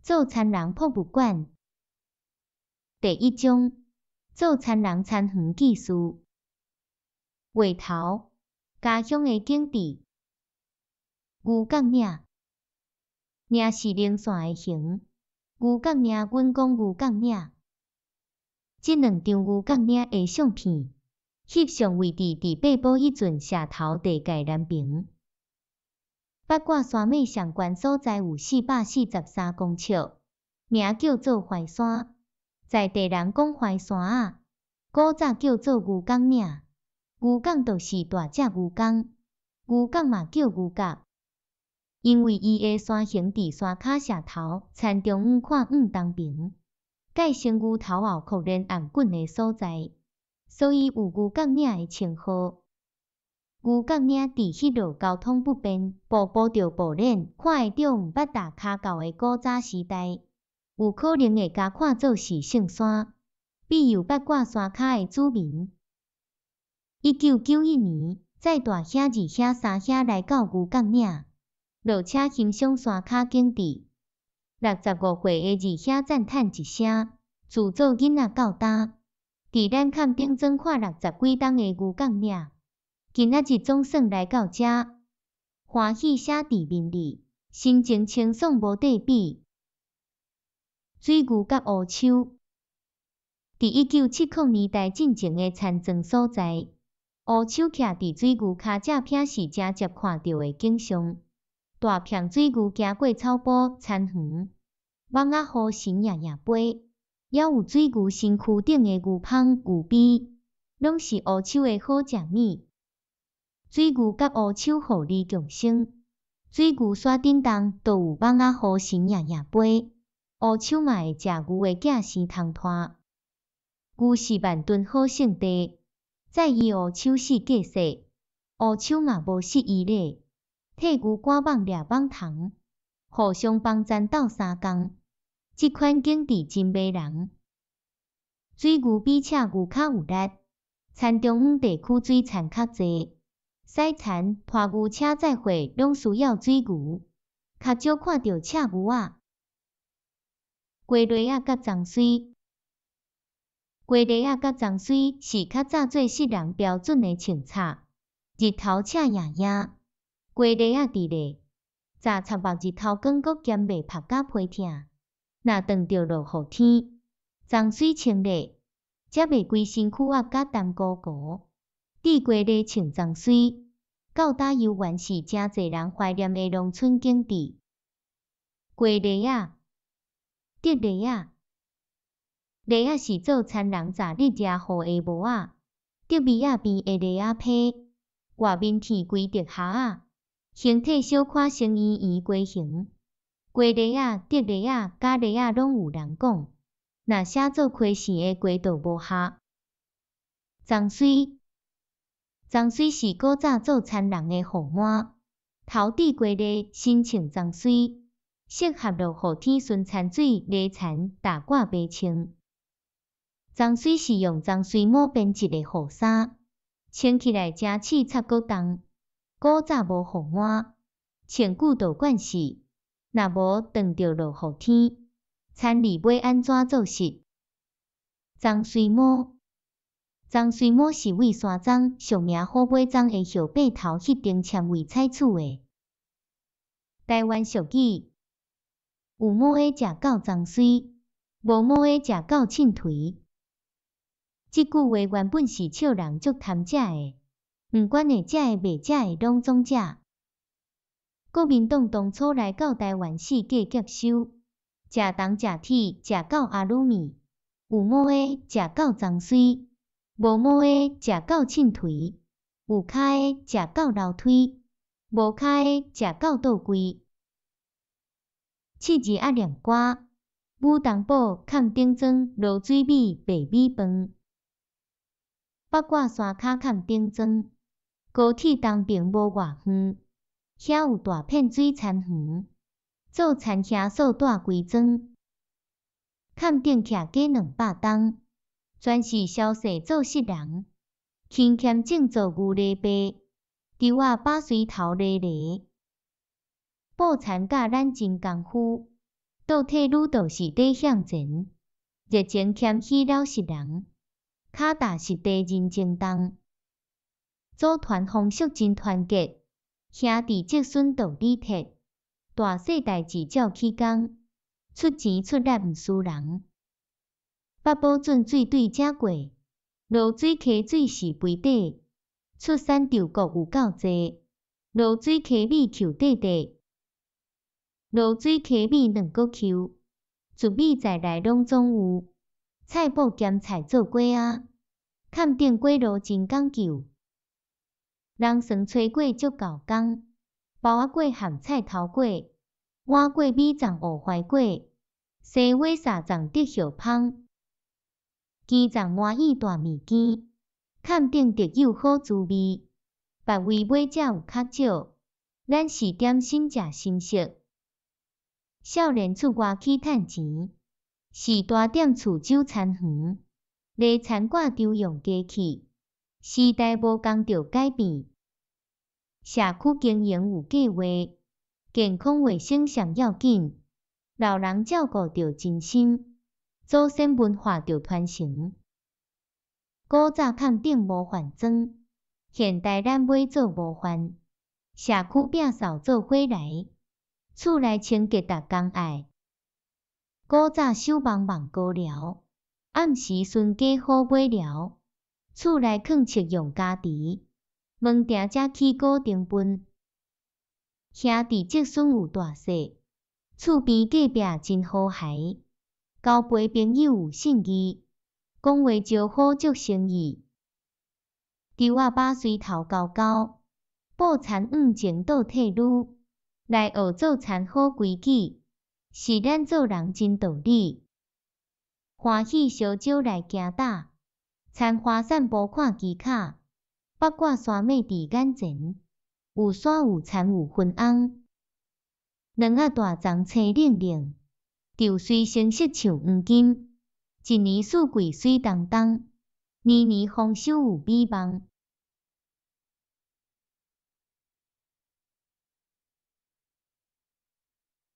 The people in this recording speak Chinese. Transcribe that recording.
做田人博物馆。第1章做田人田园记事。话头，家乡的景致。牛角岭，岭是零线的形。牛角岭，阮讲牛角岭。这2张牛角岭的相片，翕相位置伫八堡一圳社头地界南平。八卦山脉上悬所在有443公尺，名叫做怀山。在地人讲怀山仔，古早叫做牛角岭。牛角就是大只牛角，牛角嘛叫牛角。因为伊的山形伫山骹社头，田中央看东平，介成牛头后确认红滚的所在，所以有牛角岭的称号。牛角岭伫迄落交通不便，步步着步练，看会到毋捌踏骹到的古早时代，有可能会甲看做是圣山，庇佑八卦山骹的子民。1991年，载大兄、二兄、三兄来到牛角岭，落车欣赏山骹景致。65岁的二兄赞叹一声：“自做囡仔够胆！”伫咱坎顶庄看60几冬的牛角岭。今仔日总算来到遮，欢喜写伫面里，心情清爽无对比。水牛角乌丘，伫1970年代进前的田庄所在，乌丘徛伫水牛骹正片是真接看到的景象。大片水牛行过草埔、田园，网仔雨绳夜夜飞，还有水牛身躯顶的牛芳、牛鞭，拢是乌丘的好食物。水牛甲乌丘互利共生，水牛山顶动都有网仔雨绳夜夜飞，乌丘嘛会食牛的囝生通拖。牛是万吨好性地，在伊乌丘是过世，乌丘嘛无失伊咧，替牛赶网掠网虫，互相帮赞斗相共，即款景致真迷人。水牛比且牛较有力，田中央地区水田较济。洗田、拖牛车载货拢需要水牛，较少看到赤牛仔。鸡螺仔甲鬃水，鸡螺仔甲鬃水是较早做世人标准的穿插。日头赤影影，鸡螺仔伫咧，早插目日头光国兼袂晒甲皮疼。若撞着落雨天，鬃水清咧，则袂规身躯压甲湿糊糊。地鸡螺穿鬃水，到打游园是真侪人怀念的农村景致。鸡螺仔、竹螺仔，螺仔是做田人早日抓好的帽仔，竹尾仔边的螺仔皮，外面剃规竹壳仔，形体小可像圆圆龟形。鸡螺仔、竹螺仔、假螺仔拢有人讲，若写做溪线的鸡就无合。鬃水。鬃水是古早做田人的护腕，头顶鸡螺身穿鬃水，适合落雨天顺田水犁田打挂白穿。鬃水是用鬃水毛编织的护衫，穿起来真刺插骨重。古早无护腕，穿久就惯势，若无撞着落雨天，田里要安怎做事？鬃水毛。鬃水毛是为山棕，俗名虎尾棕的叶背头迄层纤维采取的。台湾俗语：有毛的食狗鬃水，无毛的食狗凊腿。即句话原本是笑人足贪食的，毋管会食的袂食的拢总食。国民党当初来到台湾四界接收，食东食铁，食到阿鲁米，有毛的食狗鬃水。无毛的食狗凊腿，有骹的食狗楼腿，无骹的食狗倒规。七字仔念歌，武东堡坎顶庄卤水米白米饭。八卦山骹坎顶庄，高铁东边无偌远，遐有大片水田园，做田兄所住规庄。坎顶徛鸡200栋。全是消息做事人，勤俭正做牛犁背，猪仔把水头犁犁。捕田甲咱真功夫，倒替女道士底向前，热情谦虚老实人，脚踏实地认真动。组团方式真团结，兄弟即孙道理铁，大细代志照起工，出钱出力毋输人。八宝圳水对者过，落水溪水是肥底，出产稻谷有够济，落水溪米裘块块，落水溪米2个裘，竹米在内拢总有，菜脯咸菜做粿仔，坎顶粿路真讲究。人算炊粿足够工，包仔粿含菜头粿，碗粿米粽乌槐粿，西尾沙粽得叶芳。鸡粽满意大面羹，坎顶特有好滋味，别位买者有较少，咱是点心食心色。少年出外去趁钱，是大店厝酒餐园，卖餐馆张用家去，时代无共着改变。社区经营有计划，健康卫生上要紧，老人照顾着真心。祖先文化着传承，古早坎顶无饭庄，现代咱买做无饭。社区摒扫做伙来，厝内清洁逐工爱。古早手忙忙高寮，暗时孙家好买寮，厝内囥食用家己，门埕才起固定分。兄弟即孙有大细，厝边隔壁真和谐。交陪朋友有信义，讲话招呼足诚意。猪仔把水头高高，布田黄前倒替女，来学做田好规矩，是咱做人真道理。欢喜烧酒来行打，田花散步看机卡，八卦山尾伫眼前，有山有田有分红，两仔大丛青冷冷。稻穗成色像黄金，一年四季水当当，年年丰收有美梦。